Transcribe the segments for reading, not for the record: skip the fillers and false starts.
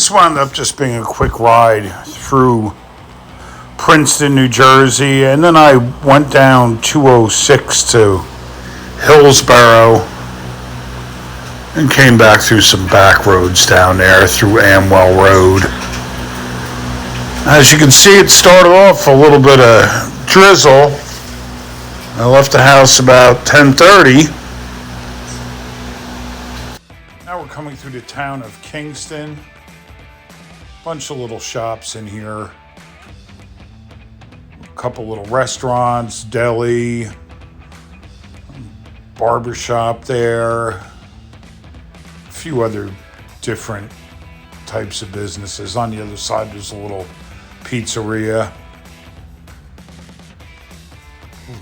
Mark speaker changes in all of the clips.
Speaker 1: this wound up just being a quick ride through Princeton, New Jersey, and then I went down 206 to Hillsboro and came back through some back roads down there through Amwell Road. As you can see, it started off a little bit of drizzle. I left the house about 10:30. Now we're coming through the town of Kingston. Bunch of little shops in here. A couple little restaurants, deli, barber shop there. A few other different types of businesses. On the other side, there's a little pizzeria.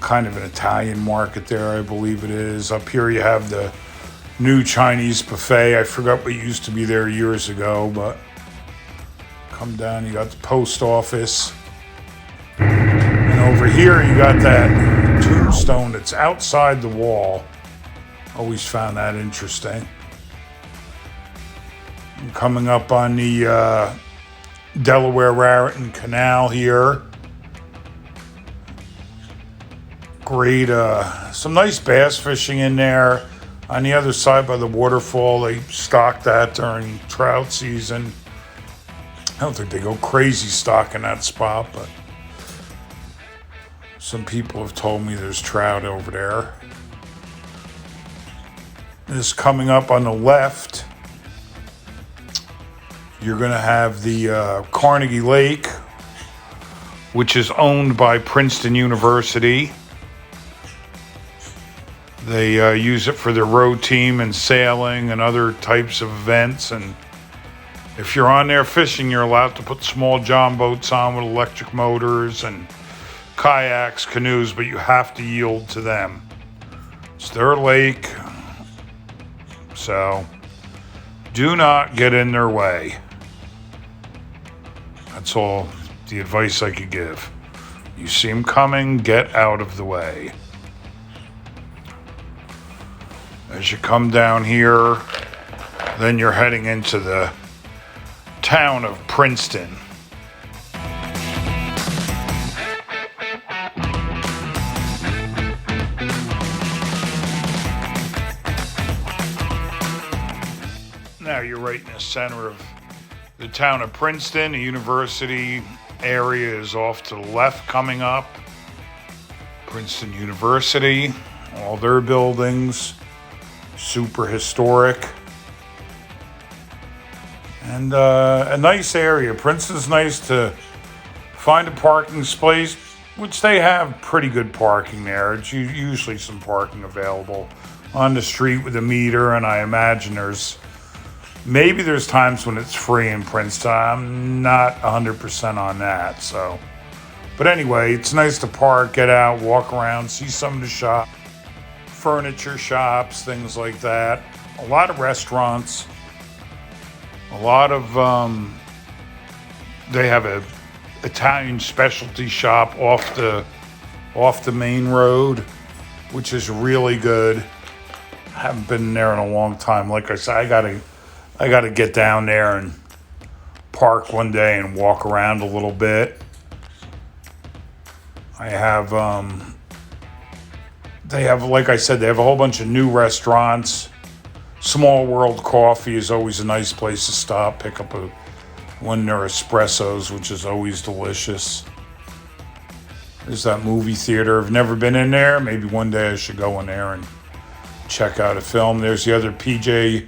Speaker 1: Kind of an Italian market there, I believe it is. Up here you have the new Chinese buffet. I forgot what used to be there years ago, but come down, you got the post office. And over here you got that tombstone that's outside the wall. Always found that interesting. And coming up on the Delaware-Raritan Canal here. Great, some nice bass fishing in there. On the other side by the waterfall, they stock that during trout season. I don't think they go crazy stocking that spot, but some people have told me there's trout over there. This coming up on the left, you're going to have the Carnegie Lake, which is owned by Princeton University. They use it for their road team and sailing and other types of events. And if you're on there fishing, you're allowed to put small john boats on with electric motors and kayaks, canoes, but you have to yield to them. It's their lake, so do not get in their way. That's all the advice I could give. You see them coming, get out of the way. As you come down here, then you're heading into the town of Princeton. Now you're right in the center of the town of Princeton. The university area is off to the left coming up. Princeton University, all their buildings. Super historic and a nice area. Princeton's nice to find a parking space, which they have pretty good parking there. It's usually some parking available on the street with a meter, and I imagine there's times when it's free in Princeton. I'm not 100% on that. So, but anyway, it's nice to park, get out, walk around, see some of the shops. Furniture shops, things like that. A lot of restaurants. A lot of they have a Italian specialty shop off the main road, which is really good. I haven't been there in a long time. Like I said, I gotta get down there and park one day and walk around a little bit. I have they have, like I said, they have a whole bunch of new restaurants. Small World Coffee is always a nice place to stop, pick up one of their espressos, which is always delicious. There's that movie theater. I've never been in there. Maybe one day I should go in there and check out a film. There's the other PJ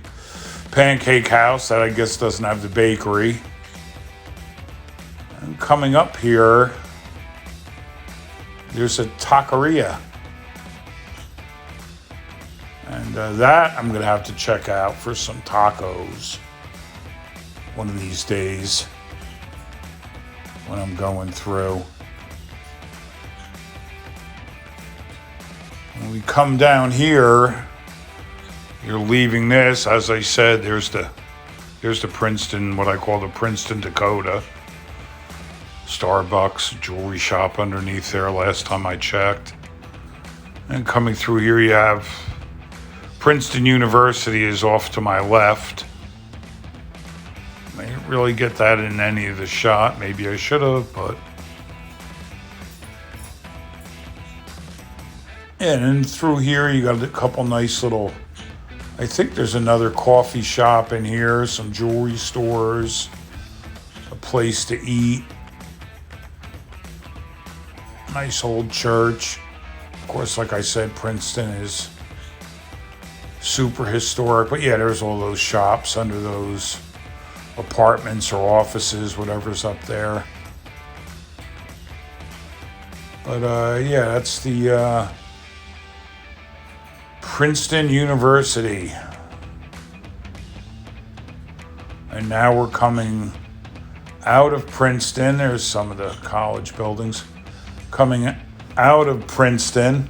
Speaker 1: Pancake House that I guess doesn't have the bakery. And coming up here, there's a taqueria. And that I'm going to have to check out for some tacos one of these days when I'm going through. When we come down here, you're leaving this. As I said, there's the Princeton, what I call the Princeton Dakota. Starbucks, jewelry shop underneath there last time I checked. And coming through here, you have Princeton University is off to my left. I didn't really get that in any of the shot. Maybe I should have, but... And then through here, you got a couple nice little... I think there's another coffee shop in here, some jewelry stores, a place to eat. Nice old church. Of course, like I said, Princeton is super historic. But yeah, there's all those shops under those apartments or offices, whatever's up there. But yeah, that's the Princeton University. And now we're coming out of Princeton. There's some of the college buildings. Coming out of Princeton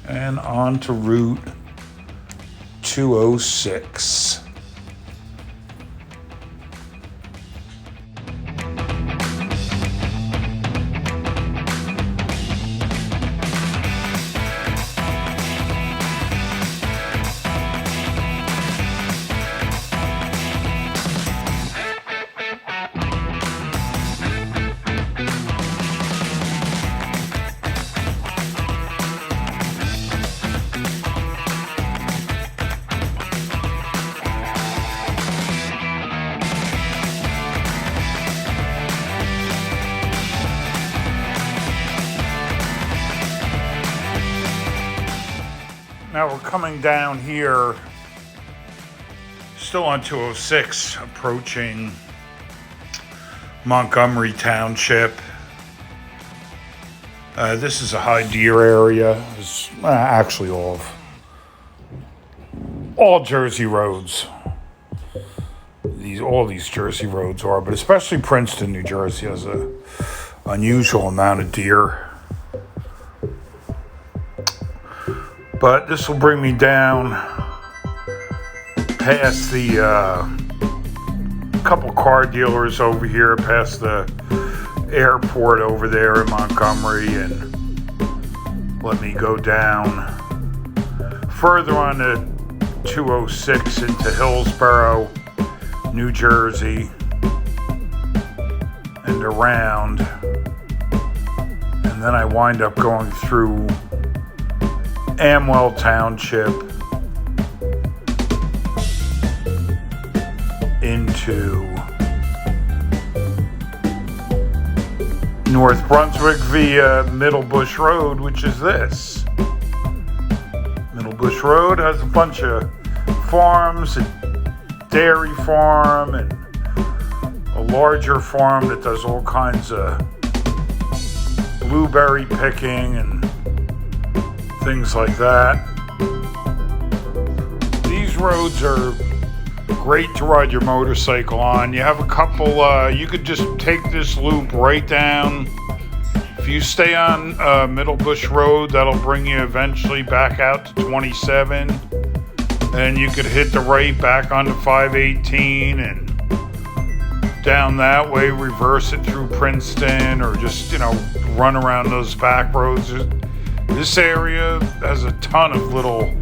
Speaker 1: and on to Route 206. Now we're coming down here, still on 206, approaching Montgomery Township. This is a high deer area. It's actually all Jersey roads. All these Jersey roads are, but especially Princeton, New Jersey has a unusual amount of deer. But this will bring me down past the couple car dealers over here, past the airport over there in Montgomery, and let me go down further on to 206 into Hillsboro, New Jersey, and around. And then I wind up going through Amwell Township into North Brunswick via Middle Bush Road, which is this. Middle Bush Road has a bunch of farms, a dairy farm, and a larger farm that does all kinds of blueberry picking and things like that. These roads are great to ride your motorcycle on. You have a couple, you could just take this loop right down. If you stay on Middle Bush Road, that'll bring you eventually back out to 27. And you could hit the right back onto 518 and down that way, reverse it through Princeton, or just, run around those back roads. This area has a ton of little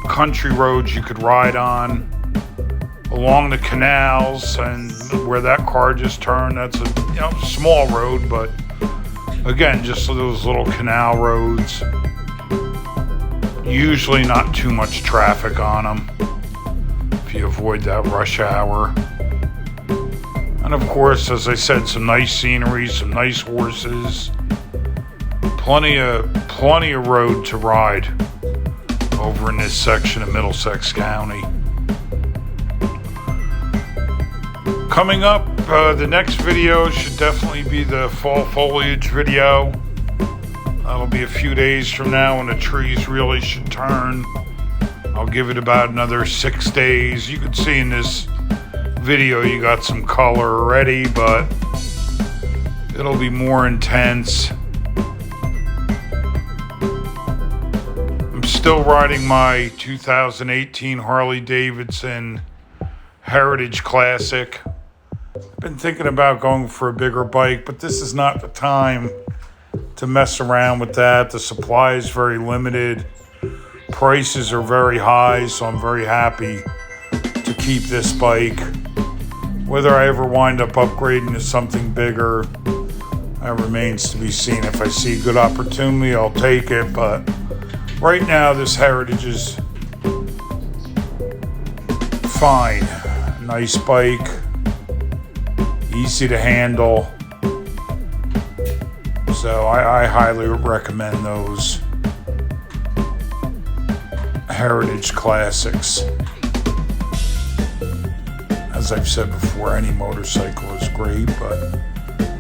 Speaker 1: country roads you could ride on along the canals, and where that car just turned, that's a small road, but again, just those little canal roads. Usually not too much traffic on them if you avoid that rush hour. And of course, as I said, some nice scenery, some nice horses. Plenty of road to ride over in this section of Middlesex County. Coming up, the next video should definitely be the fall foliage video. That'll be a few days from now when the trees really should turn. I'll give it about another 6 days. You can see in this video you got some color already, but it'll be more intense. Still riding my 2018 Harley Davidson Heritage Classic. I've been thinking about going for a bigger bike, but this is not the time to mess around with that. The supply is very limited. Prices are very high, so I'm very happy keep this bike. Whether I ever wind up upgrading to something bigger, that remains to be seen. If I see a good opportunity, I'll take it. But right now, this Heritage is fine. Nice bike, easy to handle. So I highly recommend those Heritage Classics. As I've said before, any motorcycle is great, but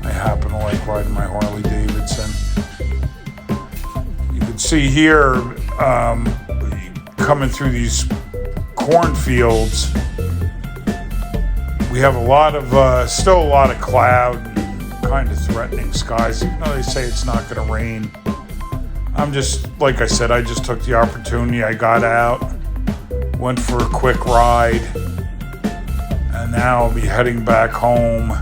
Speaker 1: I happen to like riding my Harley Davidson. You can see here, coming through these cornfields, we have still a lot of cloud and kind of threatening skies. Even though they say it's not going to rain, like I said, I just took the opportunity. I got out, went for a quick ride, and now I'll be heading back home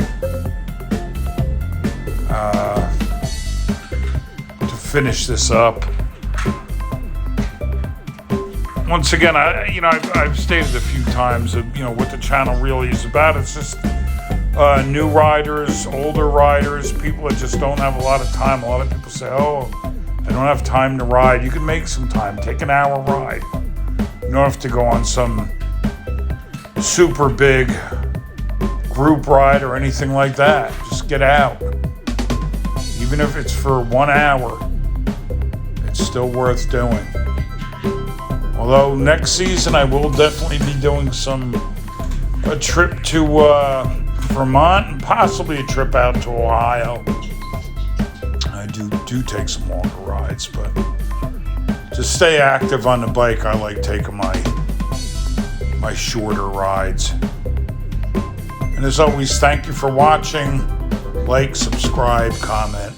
Speaker 1: to finish this up. Once again, I've stated a few times that, what the channel really is about. It's just new riders, older riders, people that just don't have a lot of time. A lot of people say, "Oh, I don't have time to ride." You can make some time. Take an hour ride. You don't have to go on some super big group ride or anything like that. Just get out. Even if it's for 1 hour, it's still worth doing. Although next season I will definitely be doing a trip to Vermont and possibly a trip out to Ohio. I do take some longer rides, but to stay active on the bike, I like taking my shorter rides. And as always, thank you for watching. Like, subscribe, comment.